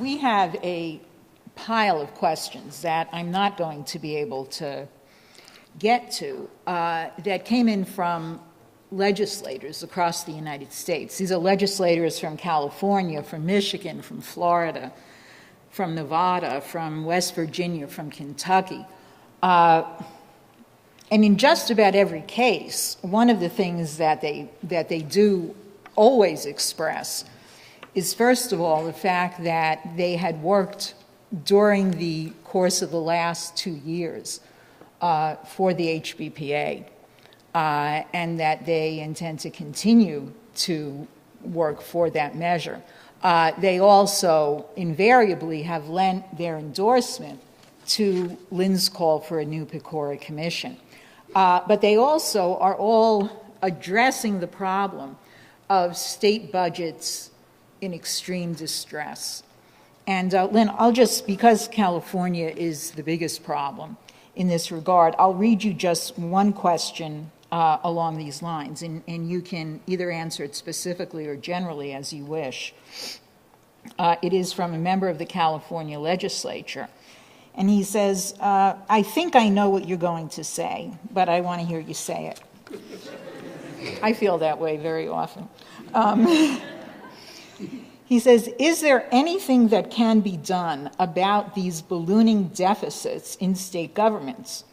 We have a pile of questions that I'm not going to be able to get to that came in from legislators across the United States. These are legislators from California, from Michigan, from Florida, from Nevada, from West Virginia, from Kentucky. And in just about every case, one of the things that they do always express is, first of all, the fact that they had worked during the course of the last 2 years for the HBPA, and that they intend to continue to work for that measure. They also invariably have lent their endorsement to Lynn's call for a new PCORA commission. But they also are all addressing the problem of state budgets in extreme distress. And Lynn, because California is the biggest problem in this regard, I'll read you just one question along these lines, and you can either answer it specifically or generally as you wish. It is from a member of the California legislature. And he says, I think I know what you're going to say, but I want to hear you say it. I feel that way very often. He says, is there anything that can be done about these ballooning deficits in state governments?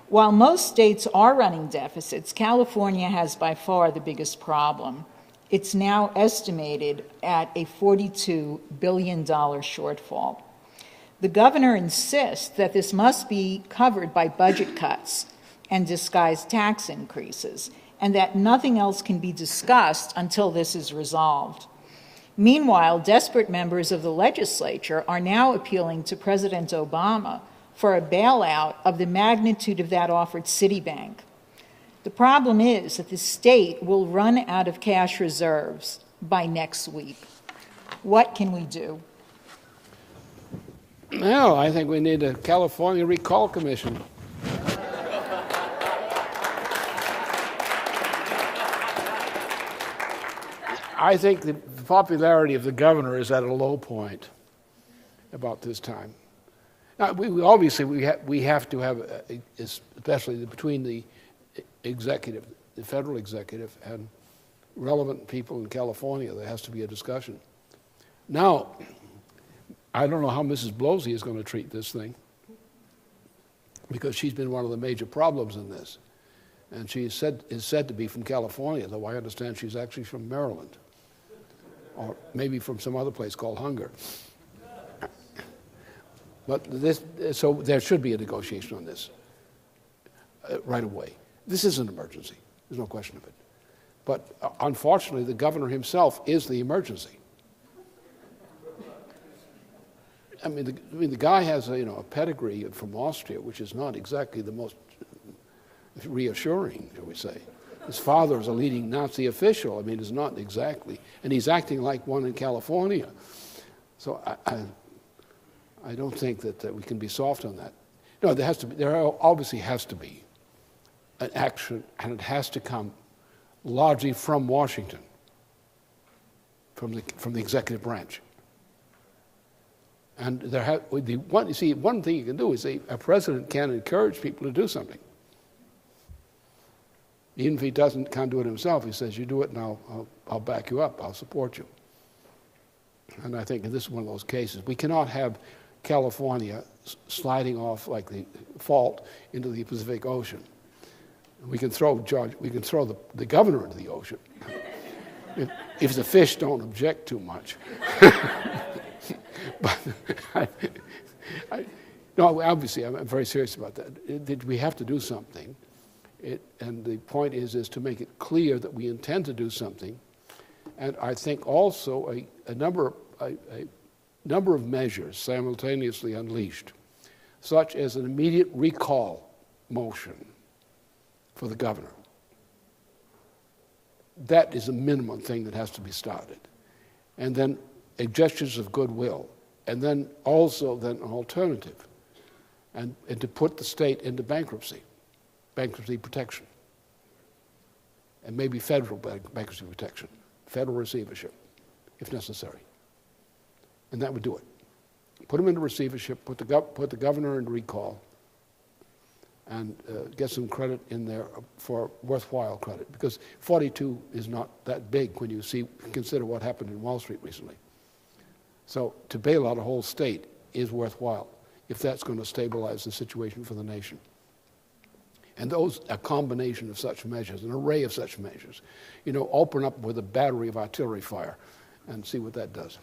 While most states are running deficits, California has by far the biggest problem. It's now estimated at a $42 billion shortfall. The governor insists that this must be covered by budget cuts and disguised tax increases, and that nothing else can be discussed until this is resolved. Meanwhile, desperate members of the legislature are now appealing to President Obama for a bailout of the magnitude of that offered Citibank. The problem is that the state will run out of cash reserves by next week. What can we do? Well, I think we need a California Recall Commission. I think the popularity of the governor is at a low point about this time. Now, we have to have, especially between the executive, the federal executive, and relevant people in California, there has to be a discussion. Now, I don't know how Mrs. Blosey is going to treat this thing, because she's been one of the major problems in this. And she is said to be from California, though I understand she's actually from Maryland, or maybe from some other place called Hunger. But so there should be a negotiation on this right away. This is an emergency. There's no question of it. But unfortunately, the governor himself is the emergency. I mean, the guy has a pedigree from Austria, which is not exactly the most reassuring, shall we say. His father is a leading Nazi official. I mean, it's not exactly, and he's acting like one in California. So I don't think that we can be soft on that. No, there obviously has to be an action, and it has to come largely from Washington, from the executive branch. And one thing you can do is a president can encourage people to do something. Even if he can't do it himself, he says, you do it and I'll back you up, I'll support you. And I think this is one of those cases. We cannot have California sliding off like the fault into the Pacific Ocean. We can throw the governor into the ocean if the fish don't object too much. But no, obviously, I'm very serious about that. We have to do something. And the point is to make it clear that we intend to do something. And I think also a number of measures simultaneously unleashed, such as an immediate recall motion for the governor. That is a minimum thing that has to be started. And then gestures of goodwill. And then also an alternative. And to put the state into bankruptcy protection. And maybe federal bankruptcy protection, federal receivership, if necessary. And that would do it. put him into receivership, put the governor in recall, and get some credit in there for worthwhile credit, because 42 is not that big when you consider what happened in Wall Street recently. So to bail out a whole state is worthwhile if that's going to stabilize the situation for the nation. And a combination of such measures, an array of such measures, open up with a battery of artillery fire and see what that does.